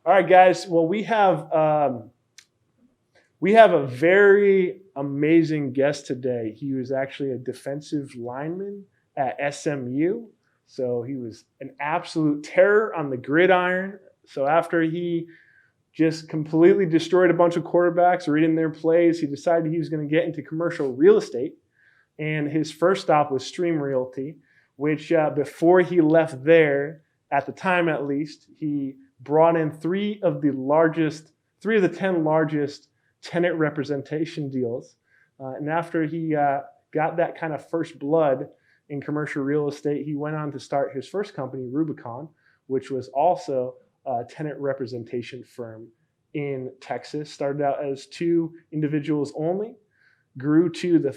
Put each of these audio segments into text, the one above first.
All right, guys. Well, we have a very amazing guest today. He was actually a defensive lineman at SMU. So he was an absolute terror on the gridiron. So after he just completely destroyed a bunch of quarterbacks reading their plays, he decided he was going to get into commercial real estate. And his first stop was Stream Realty, which before he left there, at the time at least, he brought in three of the 10 largest tenant representation deals. And after he got that kind of first blood in commercial real estate, he went on to start his first company, Rubicon, which was also a tenant representation firm in Texas. Started out as 2 individuals only, grew to the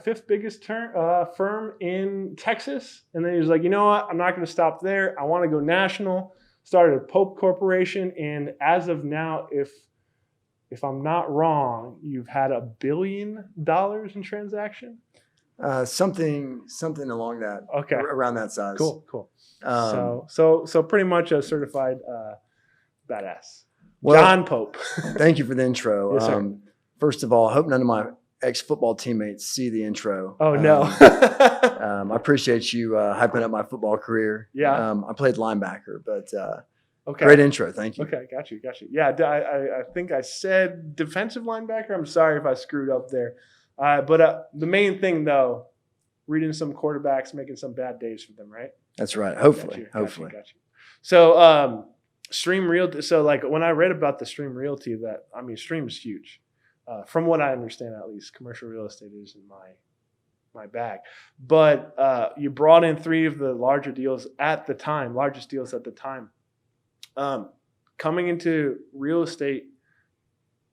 fifth biggest firm in Texas. And then he was like, you know what? I'm not going to stop there. I want to go national. Started a Pope Corporation. And as of now, if I'm not wrong, you've had $1 billion in transaction? Something along that. Okay. Around that size. Cool. So pretty much a certified badass. Well, John Pope. Thank you for the intro. Yes, sir. First of all, I hope none of my ex-football teammates see the intro. Oh, no. I appreciate you hyping up my football career. Yeah. I played linebacker, but Okay. great intro. Thank you. Okay, got you. Yeah, I think I said defensive linebacker. I'm sorry if I screwed up there. But the main thing, though, reading some quarterbacks, making some bad days for them, right? That's right. Hopefully. Got you. So Stream Realty. So like when I read about the Stream Realty, Stream is huge. From what I understand, at least, commercial real estate is in my bag. But you brought in 3 of the largest deals at the time. Coming into real estate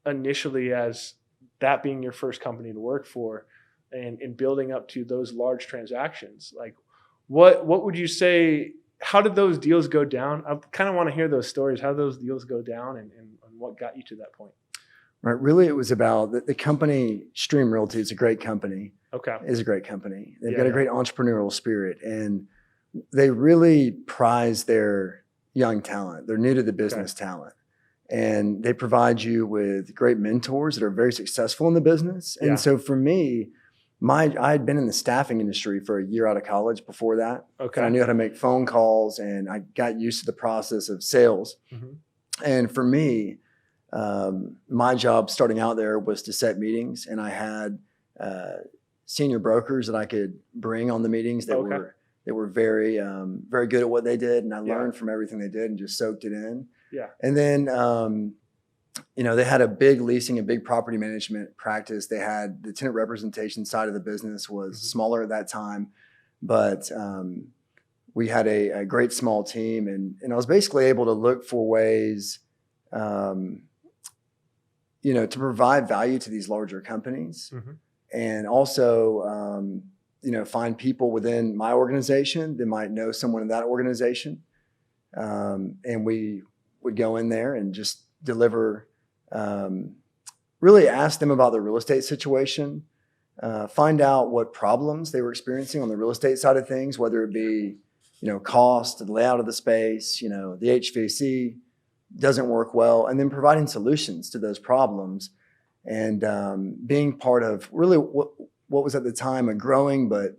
initially as that being your first company to work for, and building up to those large transactions, like what would you say? How did those deals go down? I kind of want to hear those stories. How did those deals go down, and what got you to that point? Right. Really, it was about the company Stream Realty. It's a great company. Okay. Is a great company. They've got a great entrepreneurial spirit, and they really prize their young talent. They're new to the business talent, and they provide you with great mentors that are very successful in the business. And so for me, I had been in the staffing industry for a year out of college before that. Okay. And I knew how to make phone calls, and I got used to the process of sales. Mm-hmm. And for me, my job starting out there was to set meetings, and I had senior brokers that I could bring on the meetings that were very very good at what they did, and I learned from everything they did and just soaked it in. Yeah. And then they had a big leasing and big property management practice. They had the tenant representation side of the business was smaller at that time, but we had a great small team, and I was basically able to look for ways to provide value to these larger companies, and also, find people within my organization that might know someone in that organization. And we would go in there and just deliver, really ask them about the real estate situation, find out what problems they were experiencing on the real estate side of things, whether it be, cost, the layout of the space, the HVAC doesn't work well, and then providing solutions to those problems, and being part of really what was at the time a growing but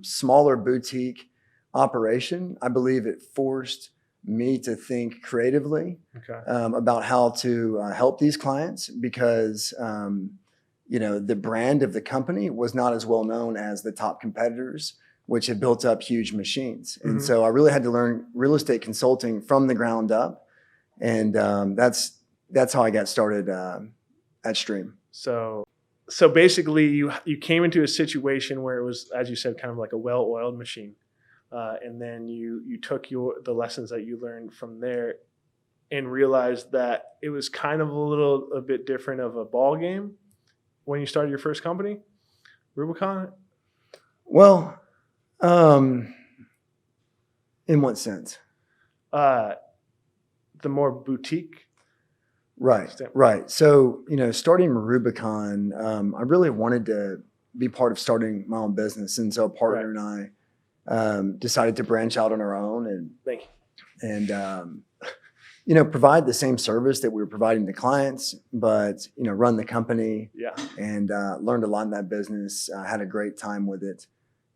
smaller boutique operation. I believe it forced me to think creatively about how to help these clients, because the brand of the company was not as well known as the top competitors, which had built up huge machines. And so I really had to learn real estate consulting from the ground up. And that's how I got started at Stream. So basically you came into a situation where it was, as you said, kind of like a well-oiled machine. And then you took the lessons that you learned from there and realized that it was kind of a bit different of a ball game when you started your first company, Rubicon? Well, in what sense? The more boutique. Right. So, starting Rubicon, I really wanted to be part of starting my own business. And so a partner and I decided to branch out on our own. And provide the same service that we were providing to clients, but, run the company Yeah. and learned a lot in that business. Had a great time with it.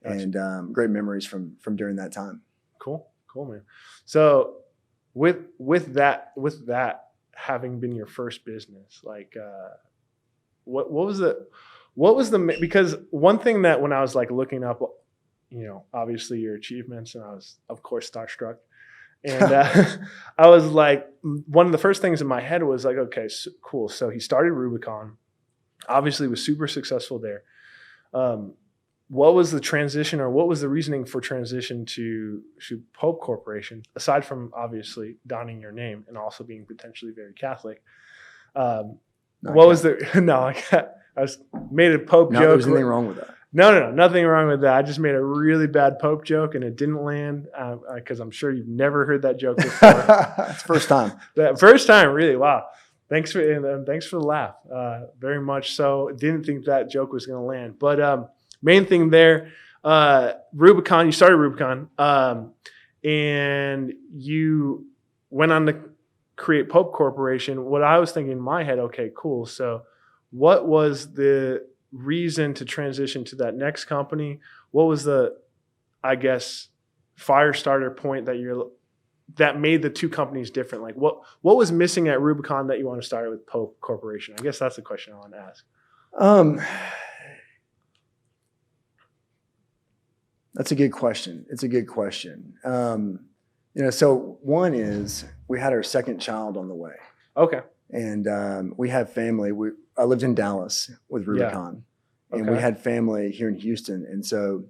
Gotcha. And great memories from during that time. Cool, man. So with that having been your first business, like what was the because one thing that when I was like looking up, obviously your achievements, and I was of course starstruck, and I was like, one of the first things in my head was like, okay, so, cool. So he started Rubicon, obviously was super successful there. What was the transition, or what was the reasoning for transition to Pope Corporation, aside from obviously donning your name and also being potentially very Catholic? What was the I made a Pope joke. There's anything wrong with that. No, nothing wrong with that. I just made a really bad Pope joke and it didn't land because I'm sure you've never heard that joke before. It's first time. First time, really. Wow. Thanks for the laugh. Very much so. Didn't think that joke was going to land, but. Main thing there, Rubicon, you started Rubicon, and you went on to create Pope Corporation. What I was thinking in my head, okay, cool. So what was the reason to transition to that next company? What was the, I guess, fire starter point that made the two companies different? Like what was missing at Rubicon that you want to start with Pope Corporation? I guess that's the question I want to ask. That's a good question. It's a good question. So one is we had our second child on the way. Okay. And we have family. I lived in Dallas with Rubicon, and we had family here in Houston. And so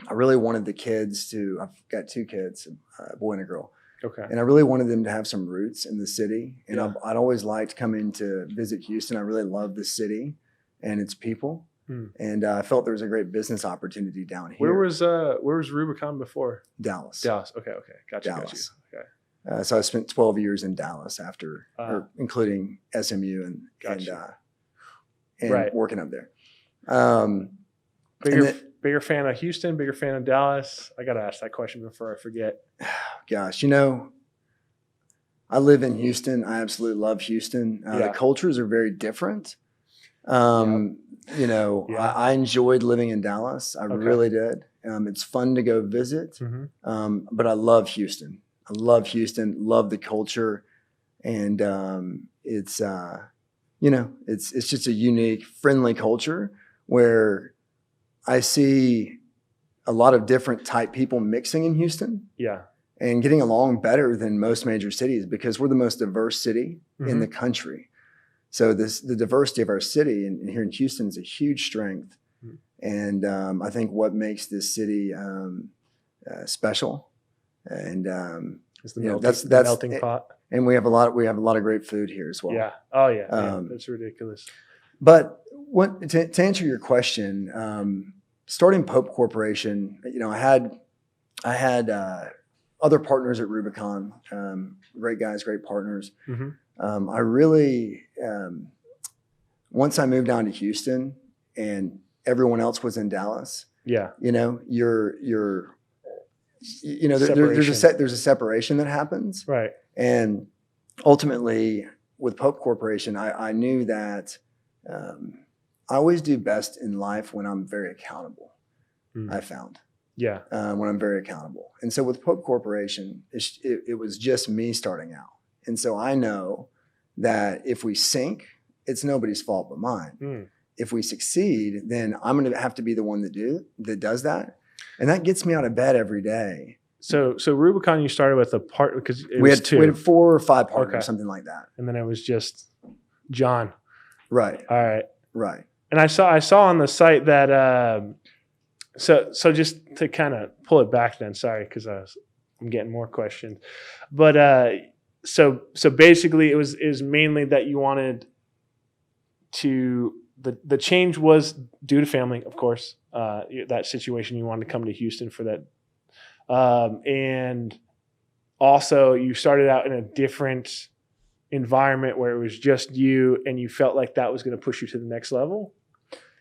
I really wanted the kids I've got two kids, a boy and a girl. Okay. And I really wanted them to have some roots in the city. And I'd always liked coming to visit Houston. I really love the city and its people. And I felt there was a great business opportunity down here. Where was Rubicon before? Dallas. Okay. Gotcha. Dallas. Okay. So I spent 12 years in Dallas after, including SMU and working up there. Bigger fan of Houston, bigger fan of Dallas. I got to ask that question before I forget. Gosh, I live in Houston. I absolutely love Houston. The cultures are very different. I enjoyed living in Dallas. I really did. It's fun to go visit, but I love Houston. Love the culture. And it's just a unique, friendly culture where I see a lot of different type people mixing in Houston. Yeah. And getting along better than most major cities because we're the most diverse city in the country. So the diversity of our city and here in Houston is a huge strength. And I think what makes this city special and is the melting pot. And we have a lot of great food here as well. Yeah. Oh yeah. That's ridiculous. But to answer your question, starting Pope Corporation, I had other partners at Rubicon, great guys, great partners. I really, once I moved down to Houston and everyone else was in Dallas, there's a separation that happens. Right. And ultimately with Pope Corporation, I knew that I always do best in life when I'm very accountable, I found. Yeah. When I'm very accountable. And so with Pope Corporation, it was just me starting out. And so I know that if we sink, it's nobody's fault but mine. If we succeed, then I'm going to have to be the one that does that. And that gets me out of bed every day. So Rubicon, you started with a partner because we had 4 or 5 partners, something like that. And then it was just John. Right. All right. Right. And I saw on the site that so just to kind of pull it back then, sorry, because I'm getting more questions. But so basically it was mainly that you wanted to the change was due to family, of course. That situation, you wanted to come to Houston for that. And also you started out in a different environment where it was just you and you felt like that was going to push you to the next level.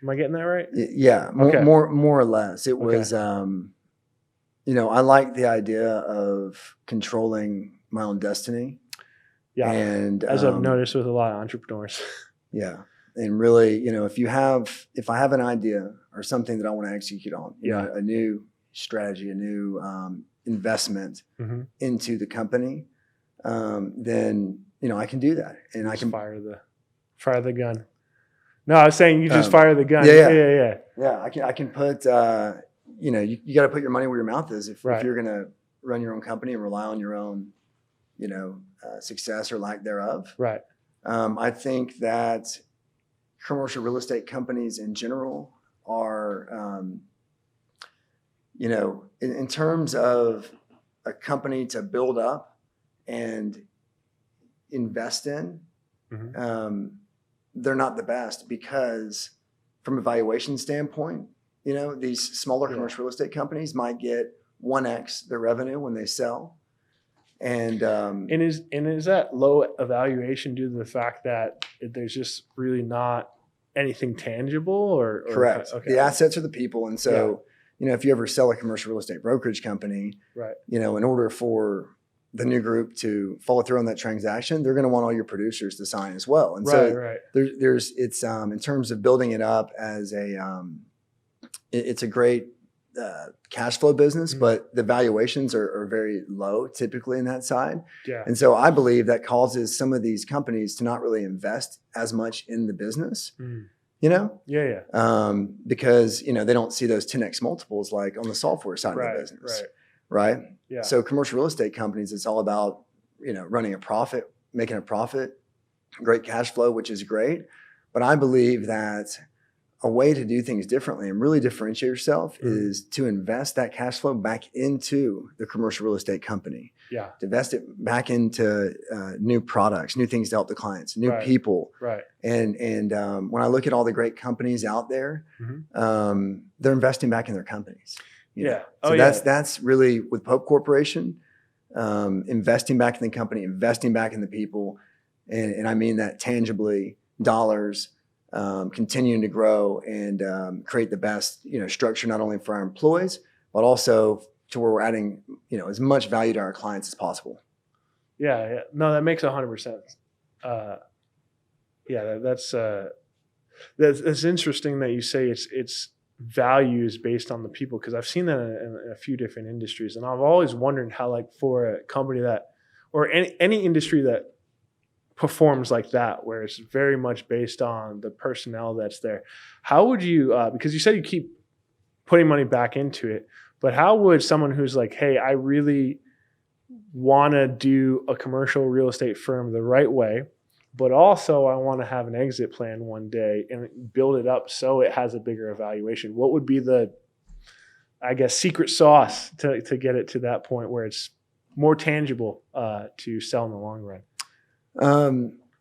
Am I getting that right? Yeah, more or less. It was, I like the idea of controlling my own destiny. Yeah. And as I've noticed with a lot of entrepreneurs. yeah. And really, if I have an idea or something that I want to execute on, a new strategy, a new investment into the company, then, I can do that. And I can fire the gun. No, I was saying you just fire the gun. Yeah. I can put, you got to put your money where your mouth is if you're going to run your own company and rely on your own, success or lack thereof. Right. I think that commercial real estate companies in general are, in terms of a company to build up and invest in, they're not the best because from a valuation standpoint, these smaller commercial real estate companies might get 1x their revenue when they sell. And is that low evaluation due to the fact that there's just really not anything tangible or correct. Okay. The assets are the people. And so, if you ever sell a commercial real estate brokerage company, in order for the new group to follow through on that transaction, they're going to want all your producers to sign as well. And it's in terms of building it up as it's a great cash flow business, but the valuations are very low typically in that side. Yeah. And so I believe that causes some of these companies to not really invest as much in the business, because, they don't see those 10x multiples like on the software side of the business. Right. Yeah. So commercial real estate companies, it's all about, running a profit, making a profit, great cash flow, which is great. But I believe that a way to do things differently and really differentiate yourself is to invest that cash flow back into the commercial real estate company. Yeah. To invest it back into new products, new things to help the clients, new people. Right. And when I look at all the great companies out there, they're investing back in their companies. So that's really with Pope Corporation, investing back in the company, investing back in the people. And I mean that tangibly, dollars, continuing to grow and create the best, structure, not only for our employees, but also to where we're adding, as much value to our clients as possible. Yeah. No, that makes 100%. That's interesting that you say it's values based on the people, because I've seen that in a few different industries, and I've always wondered how, like, for a company that, or any industry that performs like that, where it's very much based on the personnel that's there, how would you, because you said you keep putting money back into it, but how would someone who's like, hey, I really want to do a commercial real estate firm the right way, but also I want to have an exit plan one day and build it up so it has a bigger evaluation, what would be the, I guess, secret sauce to get it to that point where it's more tangible to sell in the long run?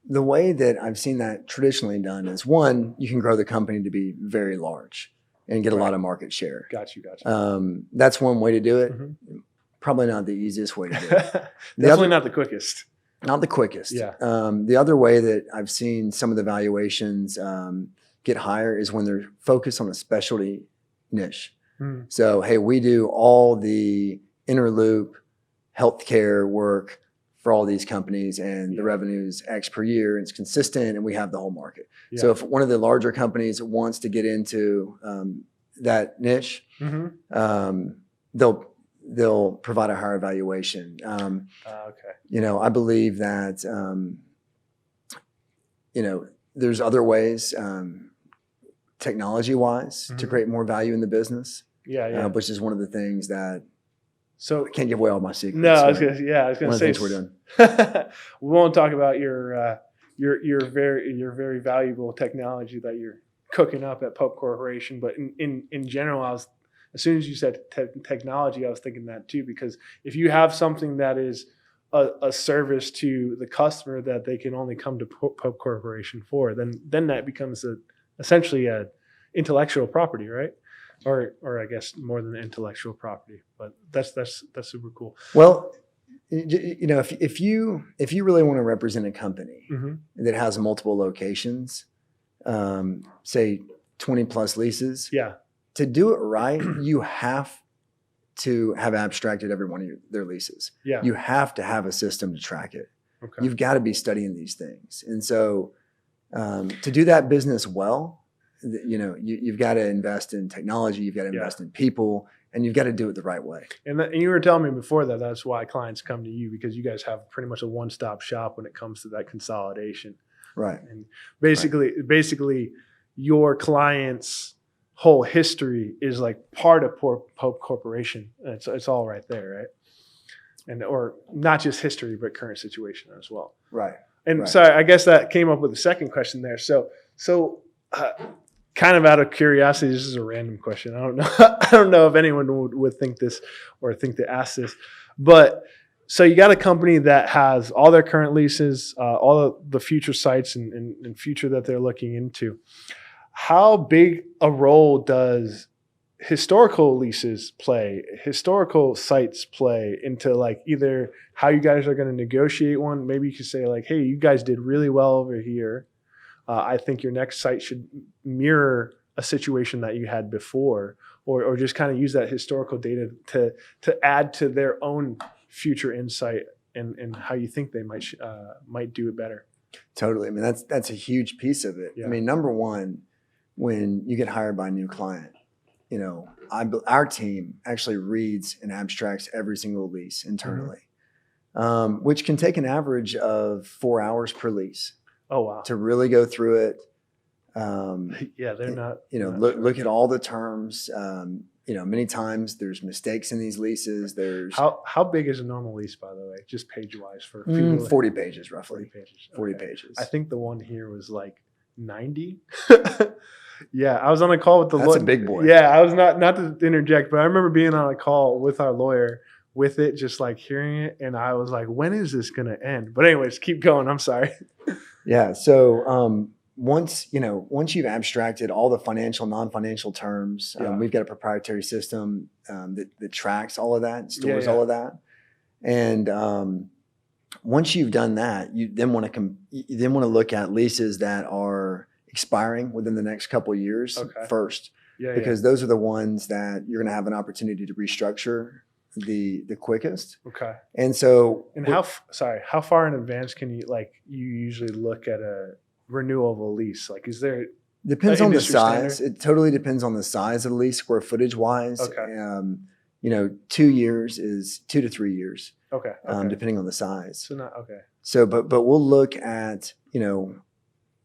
The way that I've seen that traditionally done is, one, you can grow the company to be very large and get a lot of market share. Got you. That's one way to do it. Probably not the easiest way to do it. Definitely not the quickest. Not the quickest. Yeah. The other way that I've seen some of the valuations get higher is when they're focused on a specialty niche. So, hey, we do all the inner loop healthcare work for all these companies, and the revenue is X per year, and it's consistent, and we have the whole market. Yeah. So if one of the larger companies wants to get into that niche, they'll provide a higher valuation. I believe that there's other ways, technology-wise, to create more value in the business. Which is one of the things that. So I can't give away all my secrets. No, I was going to say, we're doing. We won't talk about your very valuable technology that you're cooking up at Pope Corporation, but in general, as soon as you said technology, I was thinking that too, because if you have something that is a service to the customer that they can only come to Pope Corporation for, then that becomes essentially a intellectual property, right? Or I guess more than intellectual property, but that's super cool. Well, if you really want to represent a company that has multiple locations, say 20 plus leases, to do it right, you have to have abstracted every one of their leases. You have to have a system to track it. Okay. you've got to be studying these things. And so to do that business well, you've got to invest in technology, you've got to invest in people, and you've got to do it the right way. And you were telling me before that that's why clients come to you, because you guys have pretty much a one-stop shop when it comes to that consolidation. Right. And basically your client's whole history is like part of Pope Corporation. It's all right there, right? And or not just history, but current situation as well. Right. And right. so I guess that came up with the second question there. So kind of out of curiosity, this is a random question. I don't know. I don't know if anyone would think this or think to ask this, but so you got a company that has all their current leases, all of the future sites and future that they're looking into. How big a role does historical leases play, historical sites play into like either how you guys are going to negotiate one? Maybe you could say like, hey, you guys did really well over here. I think your next site should mirror a situation that you had before, or just kind of use that historical data to add to their own future insight and how you think they might do it better. Totally. I mean, that's a huge piece of it. Yeah. I mean, number one, when you get hired by a new client, our team actually reads and abstracts every single lease internally, which can take an average of 4 hours per lease. Oh, wow. To really go through it. They're not. Look at all the terms. Many times there's mistakes in these leases. There's how big is a normal lease, by the way, just page wise for people? 40 pages roughly. 40 pages. 40 pages. I think the one here was like 90. Yeah, I was on a call with the lawyer. That's a big boy. Yeah, I was not to interject, but I remember being on a call with our lawyer with it, just like hearing it, and I was like, when is this going to end? But anyways, keep going. I'm sorry. Yeah. So once you've abstracted all the financial, non-financial terms, we've got a proprietary system that tracks all of that, stores all of that, and once you've done that, you then want to look at leases that are expiring within the next couple of years first, because those are the ones that you're going to have an opportunity to restructure the quickest. Okay. And so, how far in advance can you usually look at a renewal of a lease? Like, is there? Depends on the size. Standard? It totally depends on the size of the lease, square footage wise. Okay. 2 years is 2 to 3 years. Okay. Depending on the size. So not okay. So, but we'll look at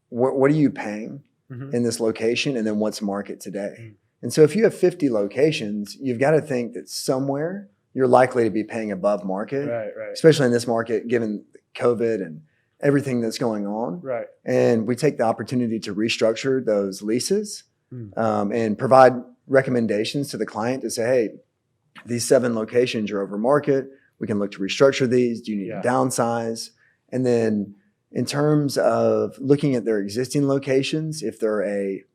what are you paying in this location, and then what's market today. And so, if you have 50 locations, you've got to think that somewhere you're likely to be paying above market, right. Especially in this market, given COVID and everything that's going on. Right. And we take the opportunity to restructure those leases and provide recommendations to the client to say, hey, these 7 locations are over market. We can look to restructure these. Do you need to downsize? And then in terms of looking at their existing locations, if they're a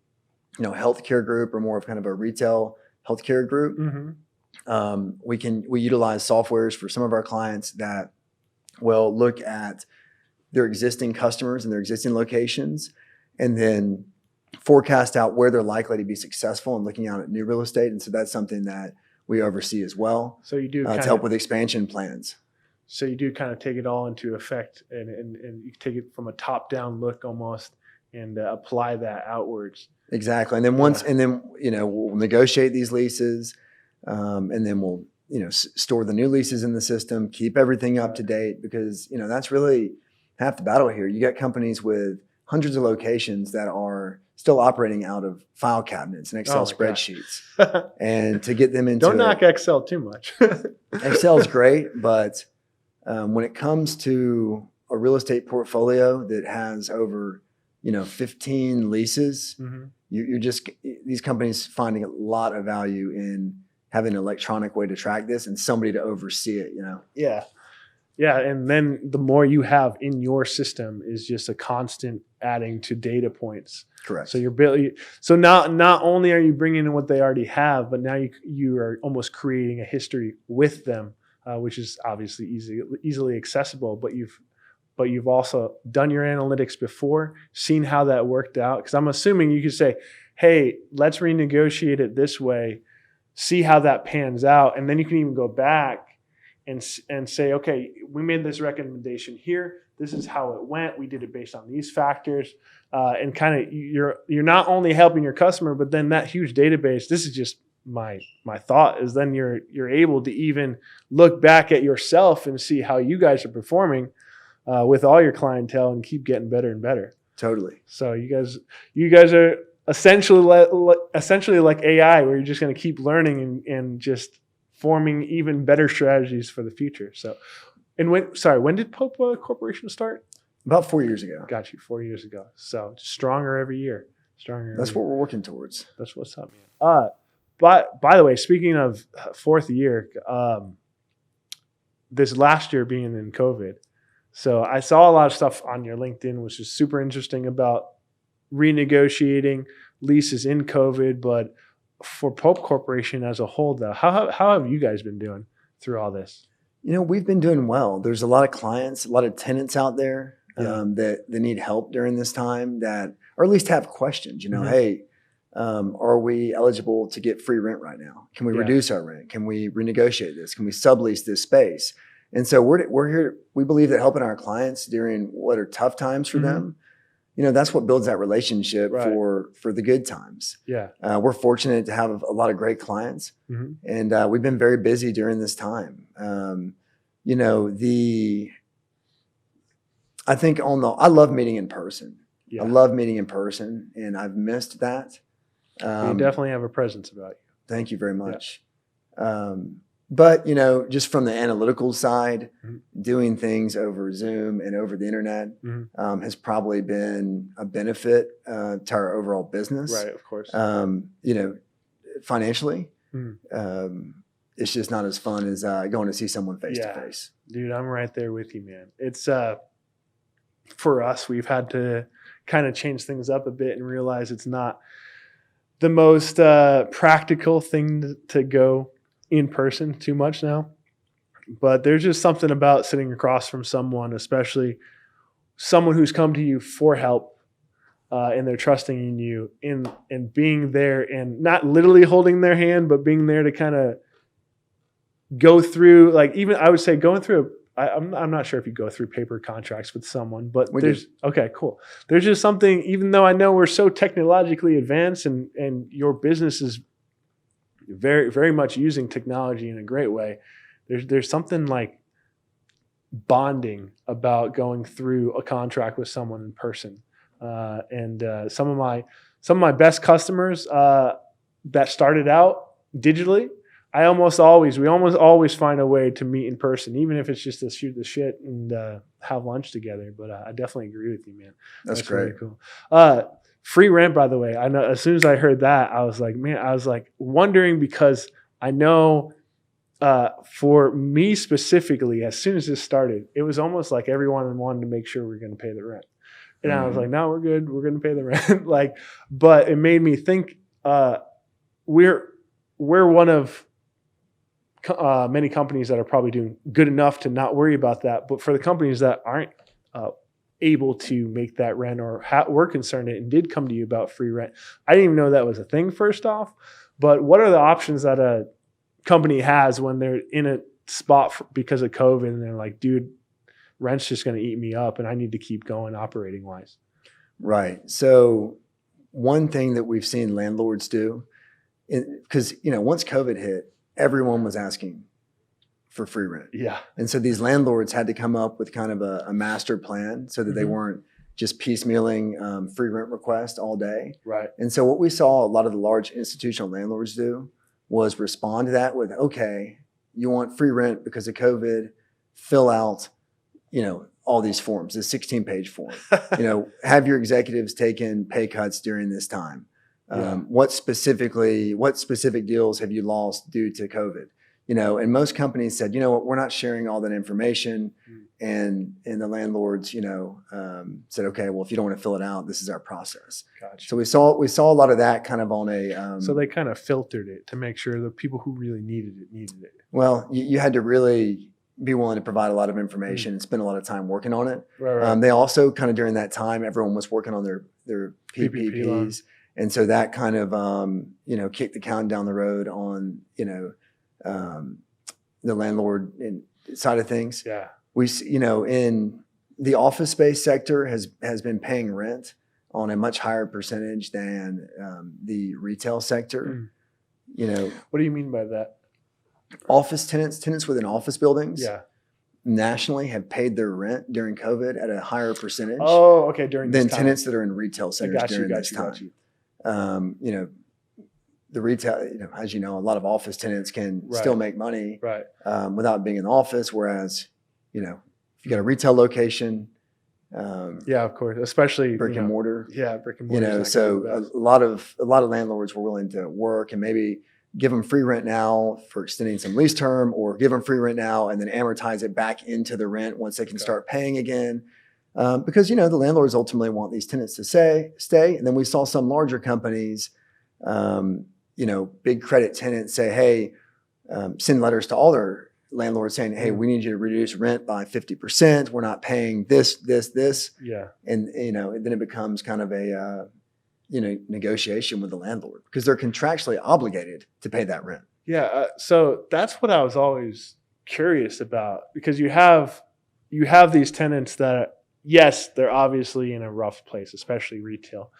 healthcare group or more of kind of a retail healthcare group, we utilize softwares for some of our clients that will look at their existing customers and their existing locations, and then forecast out where they're likely to be successful and looking out at new real estate. And so that's something that we oversee as well. So you do to help with expansion plans. So you do kind of take it all into effect and you take it from a top-down look almost and apply that outwards. Exactly. And then we'll negotiate these leases, and then we'll store the new leases in the system, keep everything up to date, because that's really half the battle here. You got companies with hundreds of locations that are still operating out of file cabinets and Excel spreadsheets, and to get them into don't knock Excel too much. Excel is great, but when it comes to a real estate portfolio that has over 15 leases, these companies finding a lot of value in having an electronic way to track this and somebody to oversee it. Yeah, and then the more you have in your system is just a constant adding to data points. Correct. So you're building. So not only are you bringing in what they already have, but now you are almost creating a history with them, which is obviously easily accessible. But you've also done your analytics before, seen how that worked out. Because I'm assuming you could say, hey, let's renegotiate it this way, see how that pans out, and then you can even go back and say, okay, we made this recommendation here. This is how it went. We did it based on these factors, and kind of you're not only helping your customer, but then that huge database. This is just my thought is then you're able to even look back at yourself and see how you guys are performing with all your clientele and keep getting better and better. Totally. So you guys are essentially like AI, where you're just going to keep learning and just forming even better strategies for the future. So, and when did Pope Corporation start? About 4 years ago. Got you, 4 years ago. So stronger every year. That's what we're working towards. That's what's up, man. But by the way, speaking of fourth year, this last year being in COVID, so I saw a lot of stuff on your LinkedIn, which is super interesting about renegotiating leases in COVID. But for Pope Corporation as a whole, though, how have you guys been doing through all this? We've been doing well. There's a lot of clients, a lot of tenants out there Yeah. that need help during this time, or at least have questions. Mhm. Hey, are we eligible to get free rent right now? Can we Yeah. reduce our rent? Can we renegotiate this? Can we sublease this space? And so we're here. We believe that helping our clients during what are tough times for Mhm. them, that's what builds that relationship Right. for the good times. Yeah. We're fortunate to have a lot of great clients, Mm-hmm. and we've been very busy during this time. I think I love meeting in person. Yeah. I love meeting in person, and I've missed that. You definitely have a presence about you. Thank you very much. But just from the analytical side, Mhm. doing things over Zoom and over the internet Mhm. has probably been a benefit to our overall business. Right, of course. Financially, Mhm. it's just not as fun as going to see someone face Yeah. to face. Dude, I'm right there with you, man. It's for us, we've had to kind of change things up a bit and realize it's not the most practical thing to go in person too much now. But there's just something about sitting across from someone, especially someone who's come to you for help, and they're trusting in you, and being there and not literally holding their hand, but being there to kind of go through, like, even I would say going through I'm not sure if you go through paper contracts with someone, but okay, cool. There's just something, even though I know we're so technologically advanced and your business is very, very much using technology in a great way, there's something like bonding about going through a contract with someone in person. And some of my best customers that started out digitally, we almost always find a way to meet in person, even if it's just to shoot the shit and have lunch together. But I definitely agree with you, man. That's great. Really cool. Free rent, by the way. I know as soon as I heard that, I was like wondering, because I know for me specifically, as soon as this started, it was almost like everyone wanted to make sure we were going to pay the rent. And I was like, no, we're good. We're going to pay the rent. But it made me think we're one of many companies that are probably doing good enough to not worry about that. But for the companies that aren't able to make that rent or were concerned and did come to you about free rent, I didn't even know that was a thing, first off. But what are the options that a company has when they're in a spot because of COVID and they're like, dude, rent's just going to eat me up and I need to keep going operating wise? Right. So one thing that we've seen landlords do, because once COVID hit, everyone was asking for free rent. Yeah. And so these landlords had to come up with kind of a master plan so that they weren't just piecemealing free rent requests all day. Right. And so what we saw a lot of the large institutional landlords do was respond to that with, okay, you want free rent because of COVID, fill out, all these forms, this 16-page form. Have your executives taken pay cuts during this time? What specific deals have you lost due to COVID? And most companies said, we're not sharing all that information. And the landlords, said, okay, well, if you don't want to fill it out, this is our process. Gotcha. So we saw a lot of that kind of on a. So they kind of filtered it to make sure the people who really needed it. Well, you had to really be willing to provide a lot of information and spend a lot of time working on it. Right. They also kind of during that time, everyone was working on their PPPs. And so that kind of, kicked the can down the road on, the landlord side of things. Yeah. We, in the office space sector has been paying rent on a much higher percentage than the retail sector. What do you mean by that? Office tenants within office buildings. Yeah. Nationally have paid their rent during COVID at a higher percentage. Oh, okay. During than this time. Tenants that are in retail centers during this time. Got you. The retail, as you know, a lot of office tenants can still make money Right. Without being in the office. Whereas, if you got a retail location, yeah, of course, especially brick and mortar. Yeah, brick and mortar. So a lot of landlords were willing to work and maybe give them free rent now for extending some lease term, or give them free rent now and then amortize it back into the rent once they can start paying again. Because, the landlords ultimately want these tenants to stay. And then we saw some larger companies, big credit tenants say, hey, send letters to all their landlords saying, hey, we need you to reduce rent by 50%. We're not paying this. Yeah. And, then it becomes kind of a, negotiation with the landlord because they're contractually obligated to pay that rent. Yeah. So that's what I was always curious about, because you have these tenants that, yes, they're obviously in a rough place, especially retail.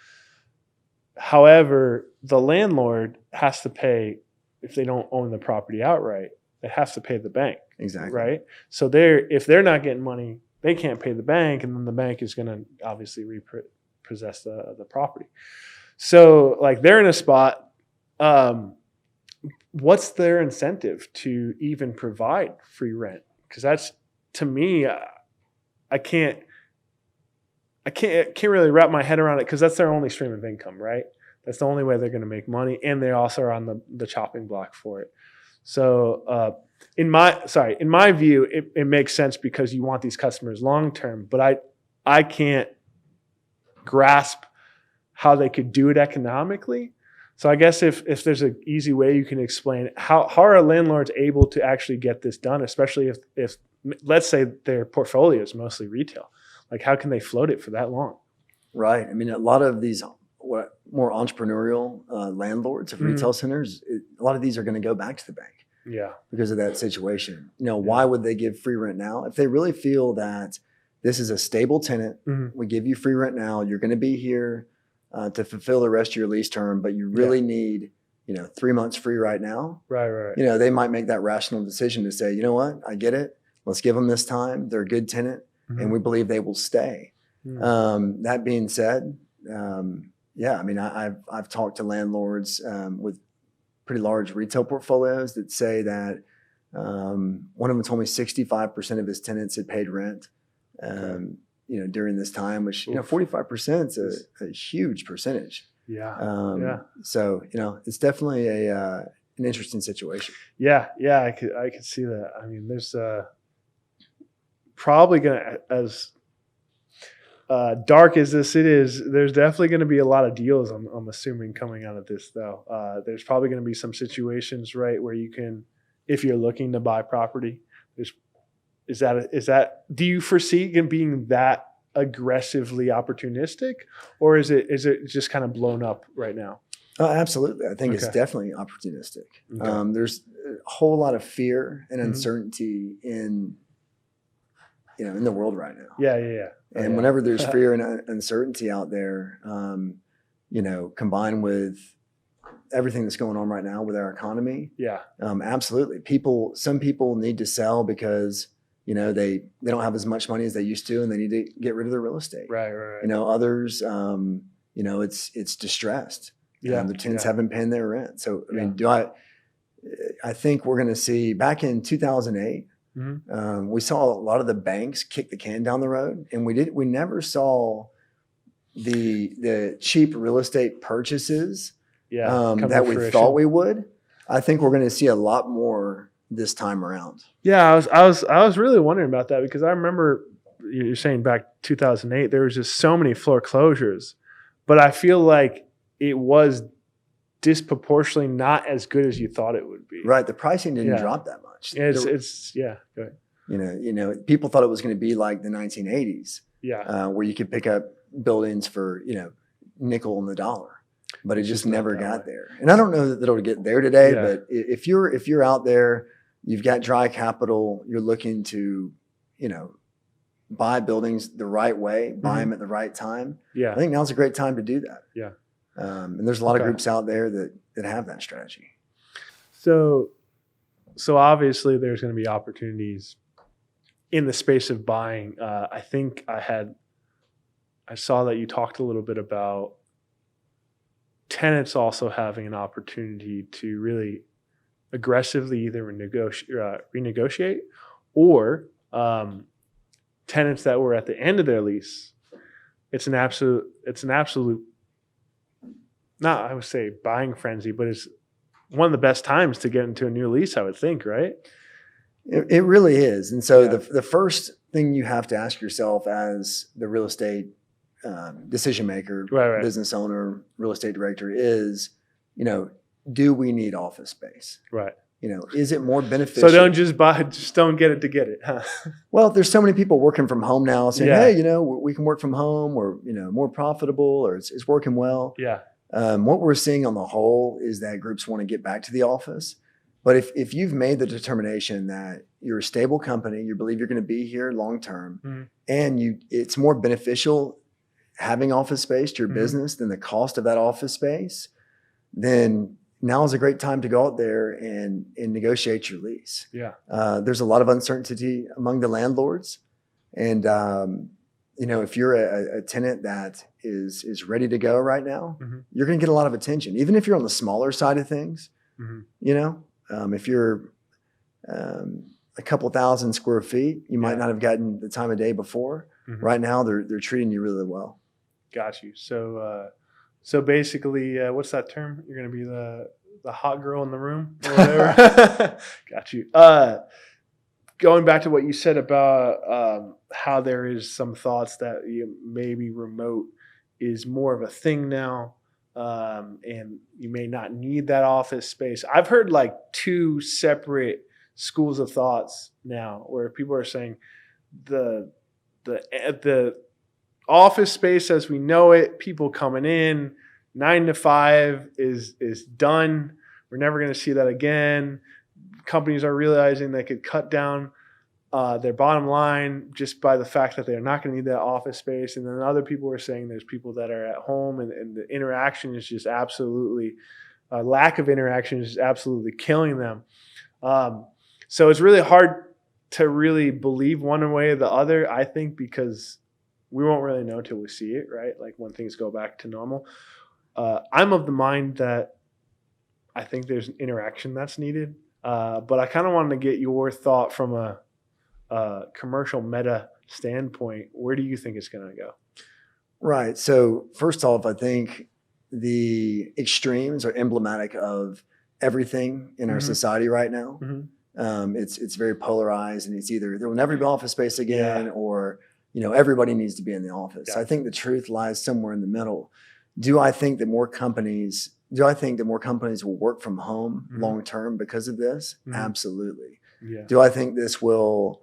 However, the landlord has to pay, if they don't own the property outright, they have to pay the bank. Exactly. Right. So if they're not getting money, they can't pay the bank, and then the bank is going to obviously repossess the property. So like they're in a spot. What's their incentive to even provide free rent? Because that's, to me, I can't really wrap my head around it, because that's their only stream of income, right? That's the only way they're going to make money, and they also are on the chopping block for it. So in my view, it makes sense because you want these customers long term, but I can't grasp how they could do it economically. So I guess if there's an easy way you can explain how are landlords able to actually get this done, especially if let's say their portfolio is mostly retail. Like, how can they float it for that long? Right. I mean, a lot of these more entrepreneurial landlords of retail centers, a lot of these are going to go back to the bank. Yeah. Because of that situation. Why would they give free rent now? If they really feel that this is a stable tenant, we give you free rent now, you're going to be here to fulfill the rest of your lease term, but you really need, 3 months free right now. Right. They might make that rational decision to say, you know what, I get it. Let's give them this time. They're a good tenant, and we believe they will stay. That being said, I've talked to landlords with pretty large retail portfolios that say that one of them told me 65% of his tenants had paid rent, during this time, which, 45% is a huge percentage. Yeah. So, it's definitely an interesting situation. Yeah. I could see that. I mean, there's probably going to, as dark as this it is, there's definitely going to be a lot of deals, I'm assuming, coming out of this, though. There's probably going to be some situations, right, where you can, if you're looking to buy property, is that do you foresee it being that aggressively opportunistic, or is it just kind of blown up right now? Absolutely. I think it's definitely opportunistic. Okay. There's a whole lot of fear and uncertainty in the world right now. Yeah. And whenever there's fear and uncertainty out there, combined with everything that's going on right now with our economy, absolutely. Some people need to sell because they don't have as much money as they used to, and they need to get rid of their real estate. Right. Others, it's distressed. The tenants haven't paid their rent. So I mean, I think we're going to see, back in 2008. We saw a lot of the banks kick the can down the road, and we never saw the cheap real estate purchases that we thought we would. I think we're going to see a lot more this time around. Yeah, I was really wondering about that, because I remember you're saying back 2008 there was just so many foreclosures, but I feel like it was disproportionately not as good as you thought it would be. Right, the pricing didn't drop that much. Go ahead. People thought it was going to be like the 1980s. Yeah. Where you could pick up buildings for nickel on the dollar, but it just never got there. And I don't know that it'll get there today. But if you're out there, you've got dry capital, you're looking to, buy buildings the right way, buy them at the right time. Yeah. I think now's a great time to do that. Yeah. And there's a lot of groups out there that have that strategy. So obviously there's going to be opportunities in the space of buying. I think I saw that you talked a little bit about tenants also having an opportunity to really aggressively either renegotiate or tenants that were at the end of their lease. It's an absolute, not I would say buying frenzy, but it's one of the best times to get into a new lease, I would think, right? It really is. And so the first thing you have to ask yourself as the real estate decision maker, right. business owner, real estate director is, do we need office space? Right. Is it more beneficial? So don't just don't get it to get it. Huh? Well, there's so many people working from home now saying, hey, we can work from home, or, more profitable, or it's working well. Yeah. What we're seeing on the whole is that groups want to get back to the office. But if you've made the determination that you're a stable company, you believe you're going to be here long term, and it's more beneficial having office space to your business than the cost of that office space, then now is a great time to go out there and negotiate your lease. Yeah. There's a lot of uncertainty among the landlords. And, if you're a tenant that is ready to go right now, you're going to get a lot of attention, even if you're on the smaller side of things. If you're a couple thousand square feet, you might not have gotten the time of day before. Right now, they're treating you really well. Got you. So basically, what's that term? You're going to be the hot girl in the room or whatever. Got you. Going back to what you said about how there is some thoughts that maybe remote is more of a thing now, and you may not need that office space. I've heard like two separate schools of thoughts now where people are saying the office space as we know it, people coming in 9 to 5 is done. We're never going to see that again. Companies are realizing they could cut down their bottom line just by the fact that they're not going to need that office space. And then other people are saying there's people that are at home and the interaction is just absolutely, lack of interaction is absolutely killing them. So it's really hard to really believe one way or the other, I think, because we won't really know till we see it, right? Like when things go back to normal. I'm of the mind that I think there's an interaction that's needed. But I kind of wanted to get your thought from a commercial meta standpoint. Where do you think it's going to go? Right. So first off, I think the extremes are emblematic of everything in our society right now. It's very polarized, and it's either there will never be office space again, or everybody needs to be in the office. I think the truth lies somewhere in the middle. Do I think that more companies will work from home long term because of this? Absolutely. Yeah. Do I think this will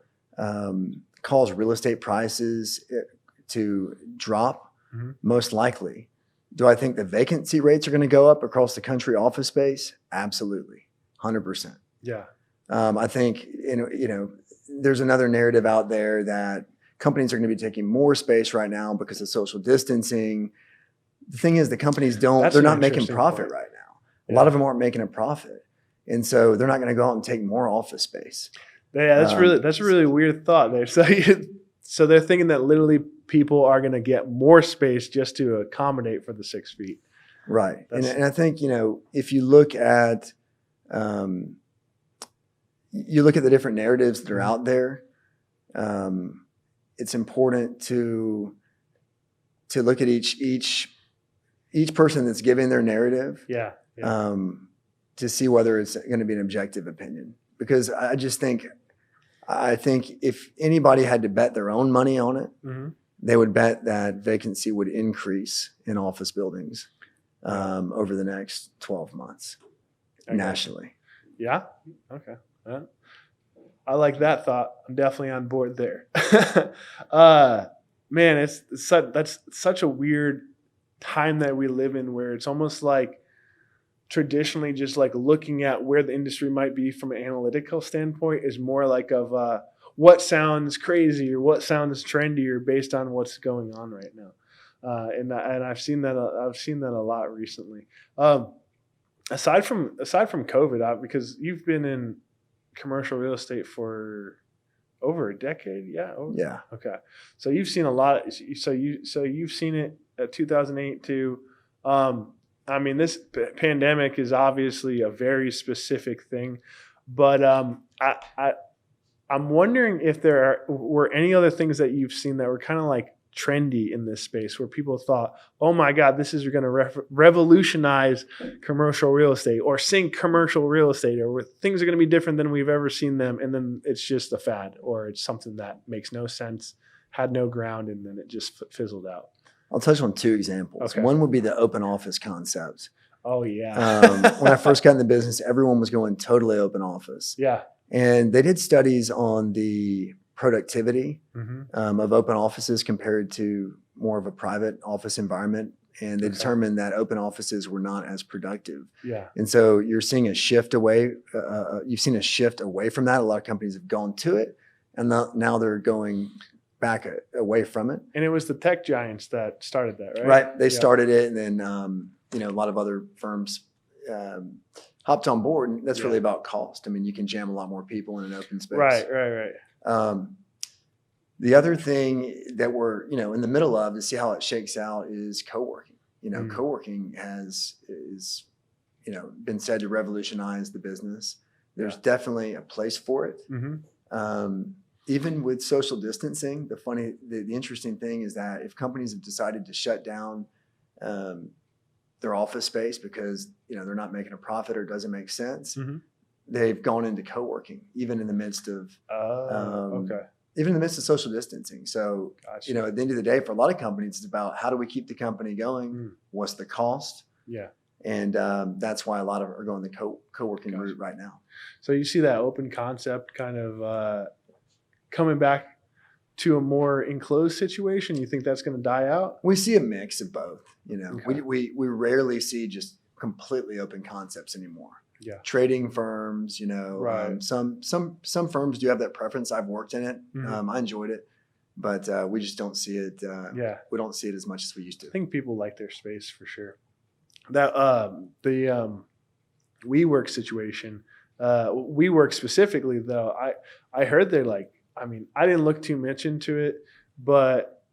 cause real estate prices to drop? Most likely. Do I think the vacancy rates are going to go up across the country, office space? Absolutely. 100%. Yeah. I think, there's another narrative out there that companies are going to be taking more space right now because of social distancing. The thing is, the companies they're not making profit right now. A lot of them aren't making a profit. And so they're not going to go out and take more office space. Yeah, that's a really weird thought there. So they're thinking that literally people are going to get more space just to accommodate for the 6 feet. Right. And I think, if you look at the different narratives that are out there, it's important to look at each person that's giving their narrative. Yeah. To see whether it's going to be an objective opinion. Because I think if anybody had to bet their own money on it, they would bet that vacancy would increase in office buildings over the next 12 months nationally. Yeah. Okay. I like that thought. I'm definitely on board there. Man, that's such a weird time that we live in, where it's almost like traditionally just like looking at where the industry might be from an analytical standpoint is more like of what sounds crazy or what sounds trendier based on what's going on right now. And I've seen that a lot recently. Aside from COVID, because you've been in commercial real estate for over a decade, Yeah. Okay, so you've seen a lot. So you've seen it at 2008 too. I mean, this pandemic is obviously a very specific thing, but I'm wondering if there were any other things that you've seen that were kind of like trendy in this space where people thought, oh my God, this is going to revolutionize commercial real estate or sink commercial real estate, or things are going to be different than we've ever seen them. And then it's just a fad, or it's something that makes no sense, had no ground, and then it just fizzled out. I'll touch on two examples. Okay. One would be the open office concept. Oh yeah. When I first got in the business, everyone was going totally open office. Yeah. And they did studies on the productivity of open offices compared to more of a private office environment. And they determined that open offices were not as productive. Yeah. And so you're seeing a shift away. You've seen a shift away from that. A lot of companies have gone to it, and now they're going back away from it. And it was the tech giants that started that, right? Right. They started it, and then a lot of other firms hopped on board, and that's really about cost. I mean, you can jam a lot more people in an open space. Right. The other thing that we're in the middle of to see how it shakes out is co-working. Co-working is been said to revolutionize the business. There's definitely a place for it. Even with social distancing, the interesting thing is that if companies have decided to shut down their office space because they're not making a profit or it doesn't make sense, they've gone into co-working, even in the midst of even in the midst of social distancing. So Gotcha. At the end of the day, for a lot of companies, it's about how do we keep the company going? What's the cost? Yeah. And that's why a lot of are going the co-working route right now. So you see that open concept kind of coming back to a more enclosed situation? You think that's going to die out? We see a mix of both. We rarely see just completely open concepts anymore. Yeah. Trading firms, Right. Some firms do have that preference. I've worked in it. I enjoyed it, but we just don't see it. We don't see it as much as we used to. I think people like their space for sure. That the WeWork situation, WeWork specifically though, I heard they're like, I mean, I didn't look too much into it, but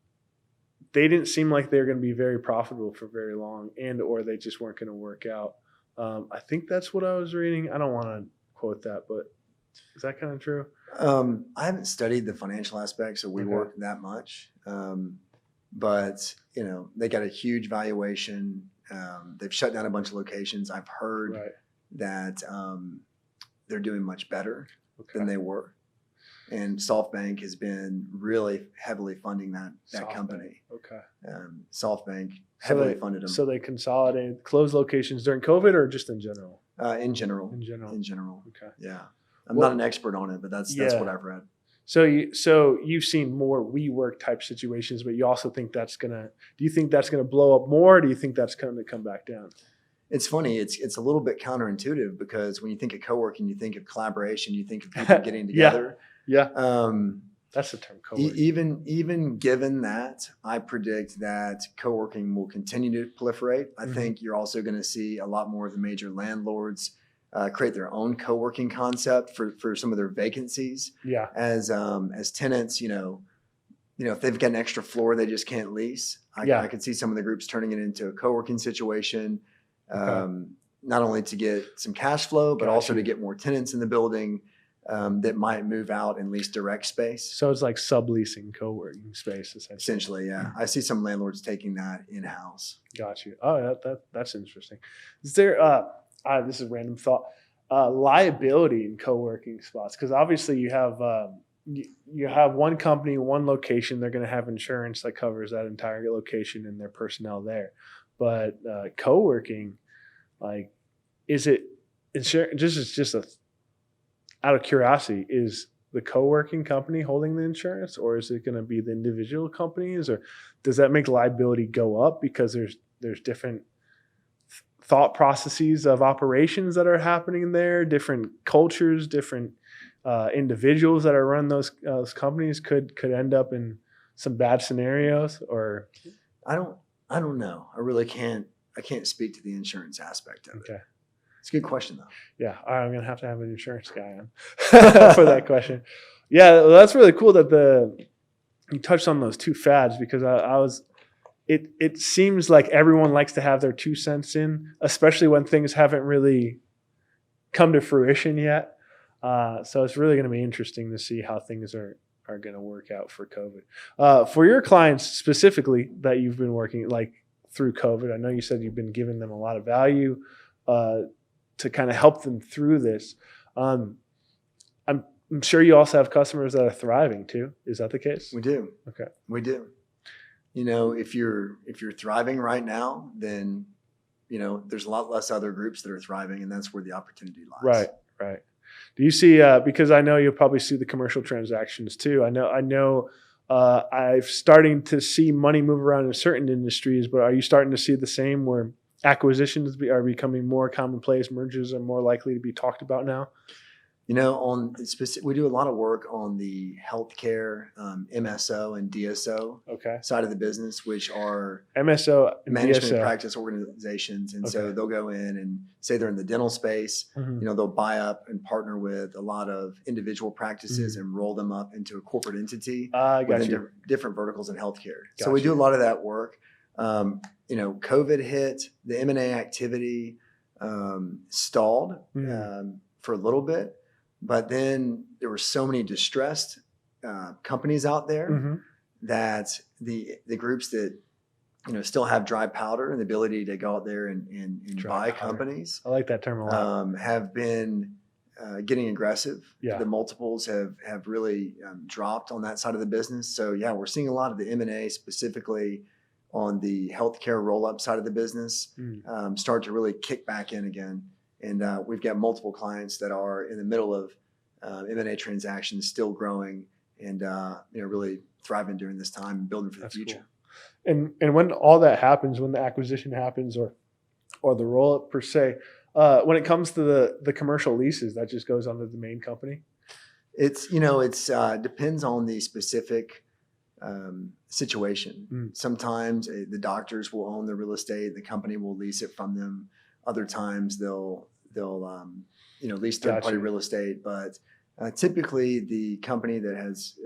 they didn't seem like they were going to be very profitable for very long, or they just weren't going to work out. I think that's what I was reading. I don't want to quote that, but is that kind of true? I haven't studied the financial aspects of WeWork that much, but they got a huge valuation. They've shut down a bunch of locations. I've heard that they're doing much better than they were. And SoftBank has been really heavily funding that company. Okay. SoftBank heavily funded them. So they consolidated, closed locations during COVID, or just in general? In general. Okay. Yeah. I'm not an expert on it, but that's what I've read. So you've seen more WeWork type situations, but you also think do you think that's going to blow up more? Or do you think that's going to come back down? It's funny. It's a little bit counterintuitive because when you think of co-working, you think of collaboration, you think of people getting together. That's the term, co-working. Even given that, I predict that co-working will continue to proliferate. I think you're also going to see a lot more of the major landlords create their own co-working concept for some of their vacancies. Yeah. As tenants, if they've got an extra floor they just can't lease, I could see some of the groups turning it into a co-working situation, not only to get some cash flow, but also to get more tenants in the building that might move out and lease direct space. So it's like subleasing co-working space, essentially. Yeah. I see some landlords taking that in-house. Got you. Oh, that's interesting. Is there, this is a random thought, liability in co-working spots? Because obviously you have one company, one location, they're going to have insurance that covers that entire location and their personnel there. But co-working, like, is it insurance? Just out of curiosity, is the co-working company holding the insurance, or is it going to be the individual companies, or does that make liability go up because there's different thought processes of operations that are happening there, different cultures, different individuals that are running those companies could end up in some bad scenarios? Or I don't know. I really can't. I can't speak to the insurance aspect of it. okay, It's a good question though. yeah, all right, I'm gonna have to have an insurance guy on for that question. Yeah, well, that's really cool that you touched on those two fads, because I was. It seems like everyone likes to have their 2 cents in, especially when things haven't really come to fruition yet. So it's really going to be interesting to see how things are going to work out for COVID. For your clients specifically that you've been working like through COVID, I know you said you've been giving them a lot of value to kind of help them through this. I'm sure you also have customers that are thriving too. Is that the case? We do. Okay. We do. You know, if you're thriving right now, then, you know, there's a lot less other groups that are thriving, and that's where the opportunity lies. Right. Do you see, because I know you'll probably see the commercial transactions too. I know I'm starting to see money move around in certain industries, but are you starting to see the same where acquisitions are becoming more commonplace, mergers are more likely to be talked about now? You know, we do a lot of work on the healthcare, MSO and DSO side of the business, which are MSO and management DSO. practice organizations. And so they'll go in and say they're in the dental space. You know, they'll buy up and partner with a lot of individual practices and roll them up into a corporate entity within different verticals in healthcare. So we do a lot of that work. You know, COVID hit, the M&A activity stalled for a little bit. But then there were so many distressed companies out there that the groups that, you know, still have dry powder and the ability to go out there and buy companies. I like that term a lot. Have been getting aggressive. Yeah. The multiples have really dropped on that side of the business. So yeah, we're seeing a lot of the M&A specifically on the healthcare roll-up side of the business start to really kick back in again. And we've got multiple clients that are in the middle of M&A transactions, still growing and you know, really thriving during this time and building for the future. Cool. And when all that happens, when the acquisition happens or the roll-up per se, when it comes to the commercial leases, that just goes under the main company? It's, you know, it's depends on the specific situation. Sometimes the doctors will own the real estate, the company will lease it from them. Other times they'll you know, lease third-party real estate, but typically the company that has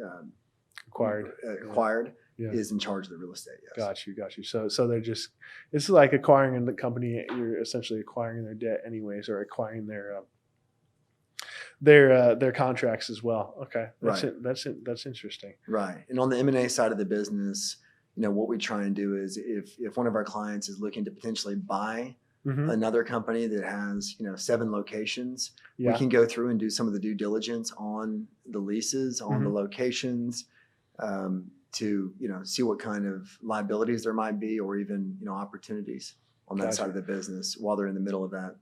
acquired is in charge of the real estate. Yes. Got you. So they're just, it's like acquiring the company. You're essentially acquiring their debt anyways, or acquiring their contracts as well. Okay, that's interesting. Right, and on the M&A side of the business, you know, what we try and do is if one of our clients is looking to potentially buy another company that has, you know, 7 locations, we can go through and do some of the due diligence on the leases, on the locations, to, you know, see what kind of liabilities there might be, or even, you know, opportunities on that side of the business while they're in the middle of that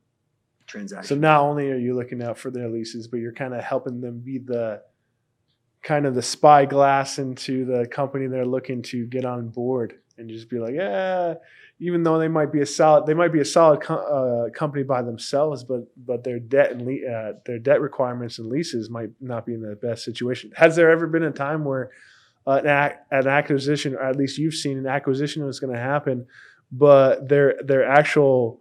transaction. So not only are you looking out for their leases, but you're kind of helping them be the kind of the spyglass into the company they're looking to get on board, and just be like, yeah, even though they might be a solid company by themselves, but their debt and their debt requirements and leases might not be in the best situation. Has there ever been a time where an acquisition, or at least you've seen an acquisition was going to happen, but their actual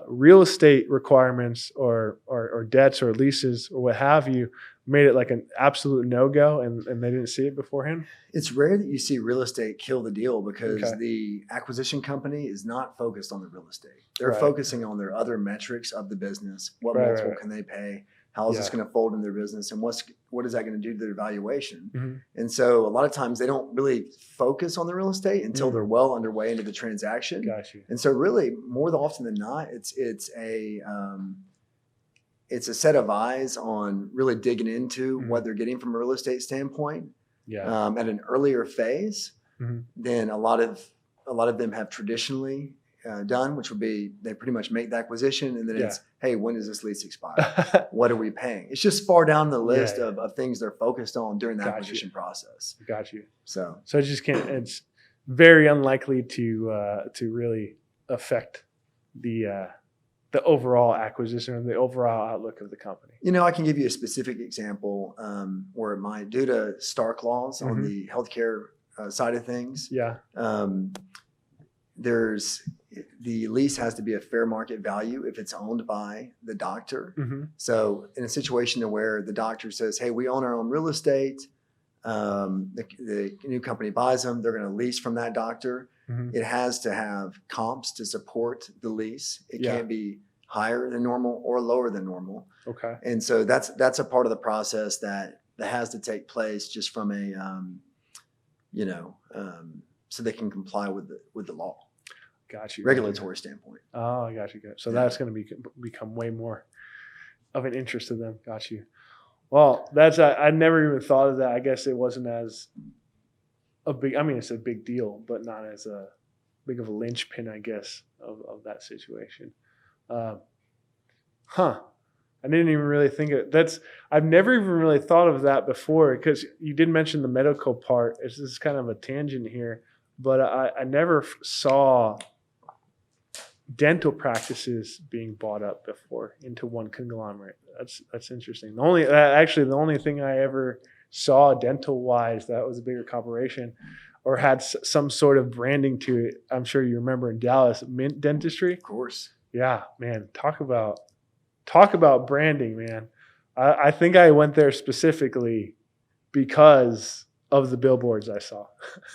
real estate requirements or debts or leases or what have you made it like an absolute no-go, and they didn't see it beforehand? It's rare that you see real estate kill the deal, because the acquisition company is not focused on the real estate. They're focusing on their other metrics of the business. What multiple can they pay? How is this going to fold in their business? And what is that going to do to their valuation? And so a lot of times they don't really focus on the real estate until they're well underway into the transaction. Got you. And so really, more often than not, it's a set of eyes on really digging into what they're getting from a real estate standpoint at an earlier phase than a lot of them have traditionally done, which would be they pretty much make the acquisition and then it's, hey, when does this lease expire? What are we paying? It's just far down the list of things they're focused on during the acquisition process. Got you. So it just can't. It's very unlikely to really affect the overall acquisition or the overall outlook of the company. I can give you a specific example where it might, due to Stark laws on the healthcare side of things, the lease has to be a fair market value if it's owned by the doctor. So in a situation where the doctor says, hey, we own our own real estate, the new company buys them, they're going to lease from that doctor. It has to have comps to support the lease. It can't be higher than normal or lower than normal. Okay. And so that's a part of the process that has to take place just from a, so they can comply with the law. Got you. Regulatory standpoint. Oh, I got you. So that's going to become way more of an interest to them. Got you. Well, I never even thought of that. I guess it wasn't as it's a big deal, but not as a big of a linchpin, I guess, of that situation. I didn't even really think of it. I've never even really thought of that before, because you did mention the medical part. This is kind of a tangent here, but I never saw dental practices being bought up before into one conglomerate. That's interesting. The only thing I ever saw dental wise that was a bigger corporation or had some sort of branding to it, I'm sure you remember, in Dallas, Mint Dentistry. Of course. Yeah, man. Talk about branding, man. I think I went there specifically because of the billboards I saw.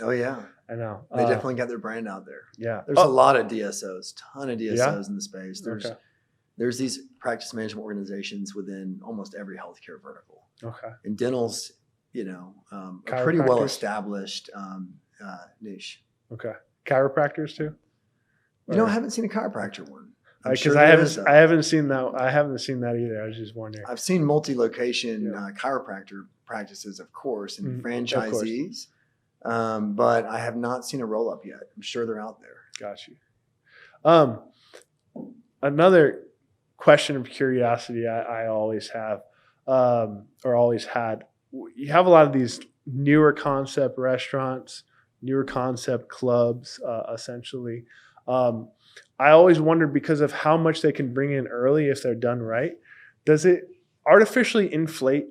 Oh yeah. I know. They definitely got their brand out there. Yeah. There's a lot of DSOs, ton of DSOs in the space. There's these practice management organizations within almost every healthcare vertical. Okay. And dental's, a pretty well established niche. Okay. Chiropractors too? I haven't seen a chiropractor one. Because I haven't seen that. I haven't seen that either. I was just wondering. I've seen multi-location chiropractor practices, of course, and franchisees, but I have not seen a roll-up yet. I'm sure they're out there. Got you. Another question of curiosity I always have, or always had. You have a lot of these newer concept restaurants, newer concept clubs, essentially. I always wondered, because of how much they can bring in early if they're done right, does it artificially inflate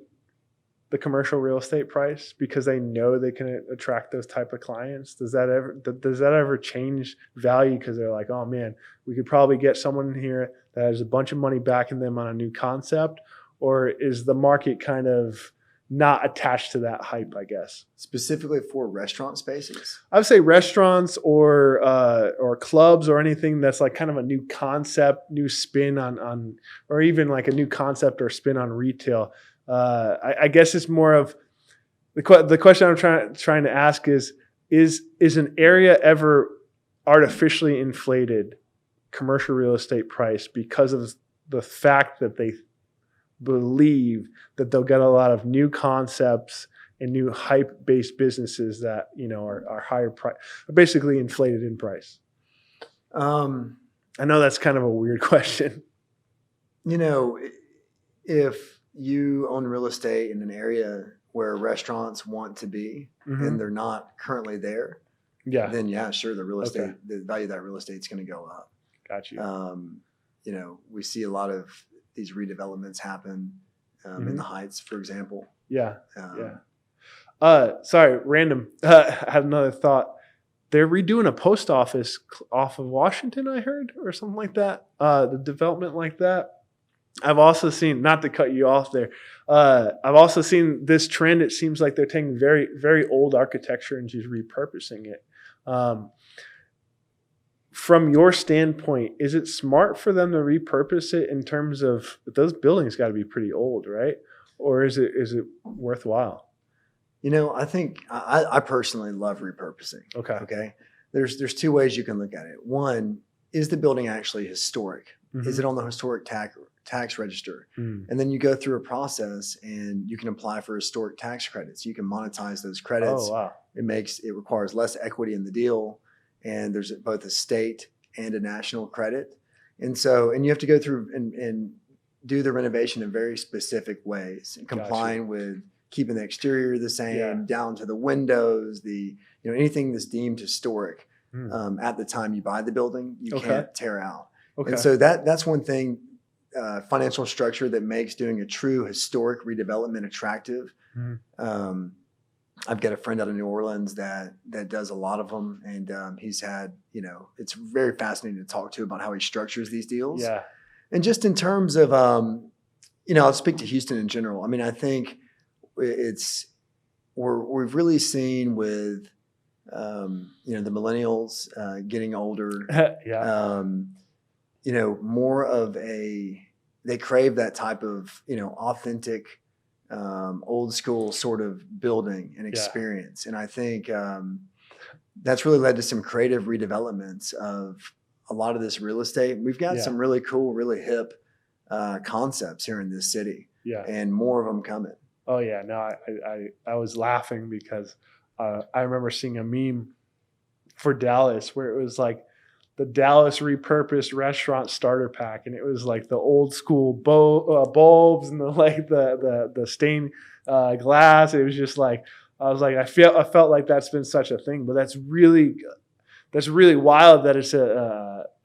the commercial real estate price because they know they can attract those type of clients? Does that ever change value because they're like, oh man, we could probably get someone in here that has a bunch of money backing them on a new concept? Or is the market kind of not attached to that hype, I guess? Specifically for restaurant spaces? I would say restaurants or clubs or anything that's like kind of a new concept, new spin on or even like a new concept or spin on retail. I guess it's more of the question I'm trying to ask is an area ever artificially inflated commercial real estate price because of the fact that they believe that they'll get a lot of new concepts and new hype-based businesses that are higher price, basically inflated in price? I know that's kind of a weird question. If you own real estate in an area where restaurants want to be and they're not currently there, then sure, the real estate, the value of that real estate is going to go up. Got you. We see a lot of these redevelopments happen in the Heights, for example. Sorry, random. I had another thought. They're redoing a post office off of Washington, I heard, or something like that. The development like that. I've also seen, not to cut you off there, I've also seen this trend. It seems like they're taking very, very old architecture and just repurposing it. From your standpoint, is it smart for them to repurpose it in terms of those buildings got to be pretty old, right? Or is it worthwhile? I think I personally love repurposing. Okay. There's two ways you can look at it. One, is the building actually historic? Is it on the historic tax register? And then you go through a process and you can apply for historic tax credits. You can monetize those credits. Oh, wow. It requires less equity in the deal. And there's both a state and a national credit. And you have to go through and do the renovation in very specific ways, complying with keeping the exterior the same, down to the windows, anything that's deemed historic at the time you buy the building, you can't tear out. Okay. And so that's one thing, financial structure that makes doing a true historic redevelopment attractive. Mhm. I've got a friend out of New Orleans that does a lot of them, and he's had, it's very fascinating to talk to about how he structures these deals. Yeah. And just in terms of, I'll speak to Houston in general. I mean, I think we've really seen with, the millennials getting older, Yeah. more of they crave that type of, authentic, old school sort of building and Yeah. experience. And I think that's really led to some creative redevelopments of a lot of this real estate. We've got Yeah. some really cool, really hip concepts here in this city, Yeah. and more of them coming. Oh yeah. No, I was laughing because I remember seeing a meme for Dallas where it was like the Dallas repurposed restaurant starter pack, and it was like the old school bulbs and the stained glass. It was just like I was like I felt like that's been such a thing, but that's really wild that it's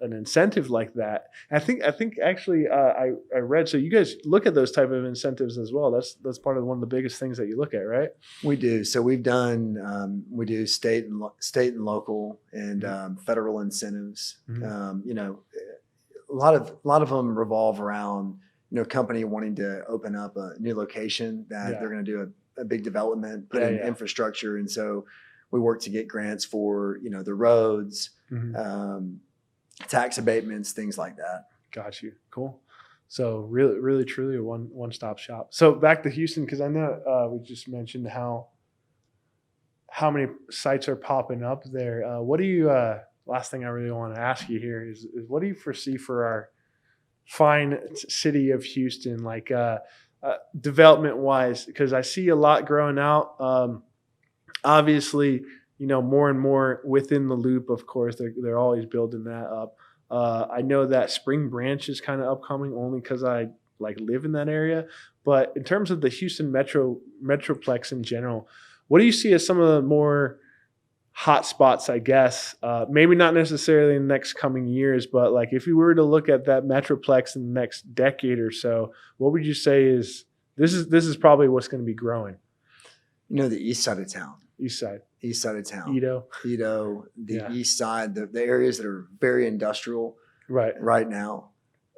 an incentive like that. And I think actually I read, so you guys look at those type of incentives as well. That's part of one of the biggest things that you look at, right? We do. So we do state and local and federal incentives. Mhm. A lot of them revolve around, company wanting to open up a new location that they're going to do a big development, put in infrastructure. And so we work to get grants for, the roads, tax abatements, things like that. Got you. Cool. So really, truly a one-stop shop. So back to Houston, because I know we just mentioned how many sites are popping up there. What do you? Last thing I really want to ask you here is what do you foresee for our fine city of Houston, like development wise? Because I see a lot growing out. Obviously, more and more within the loop. Of course, they're always building that up. I know that Spring Branch is kind of upcoming only because I live in that area. But in terms of the Houston metroplex in general, what do you see as some of the more hot spots? I guess maybe not necessarily in the next coming years, but like if you were to look at that metroplex in the next decade or so, what would you say is this is probably what's going to be growing? The east side of town. East side of town. Edo, the east side, the areas that are very industrial right now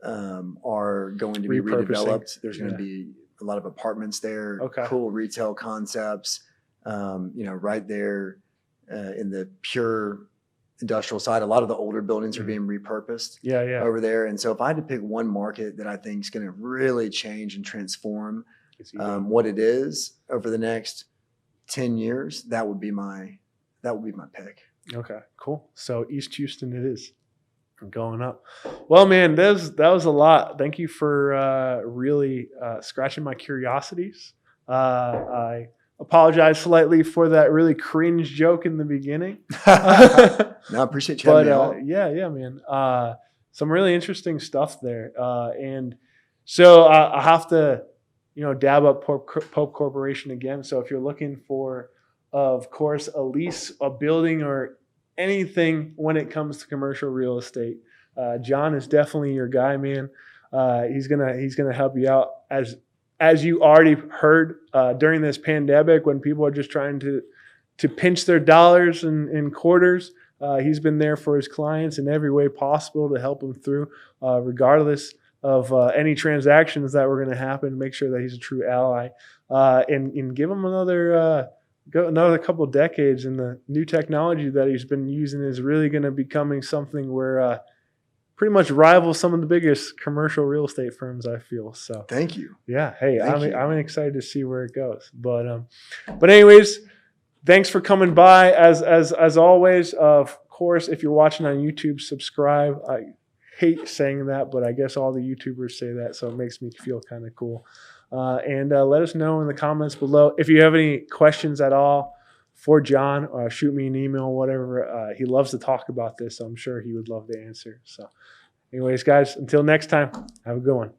are going to be redeveloped. There's going to be a lot of apartments there, cool retail concepts, right there in the pure industrial side. A lot of the older buildings are being repurposed over there. And so if I had to pick one market that I think is going to really change and transform what it is over the next 10 years, that would be my pick. Okay, cool. So East Houston it is. Going up. Well, man, that was a lot. Thank you for really scratching my curiosities. I apologize slightly for that really cringe joke in the beginning. No, I appreciate you having me on. Yeah, man. Some really interesting stuff there. And so I have to dab up Pope Corporation again. So if you're looking for, of course, a lease, a building, or anything when it comes to commercial real estate, John is definitely your guy, man. He's gonna help you out as you already heard during this pandemic when people are just trying to pinch their dollars and quarters. He's been there for his clients in every way possible to help them through, regardless of any transactions that were going to happen. Make sure that he's a true ally, and give him another couple of decades. And the new technology that he's been using is really going to be becoming something where pretty much rivals some of the biggest commercial real estate firms, I feel. So thank you. Yeah. Hey, I'm excited to see where it goes. But anyways, thanks for coming by. As always, of course, if you're watching on YouTube, subscribe. I hate saying that, but I guess all the YouTubers say that, so it makes me feel kind of cool. And let us know in the comments below. If you have any questions at all for John, shoot me an email, whatever. He loves to talk about this, so I'm sure he would love to answer. So anyways, guys, until next time, have a good one.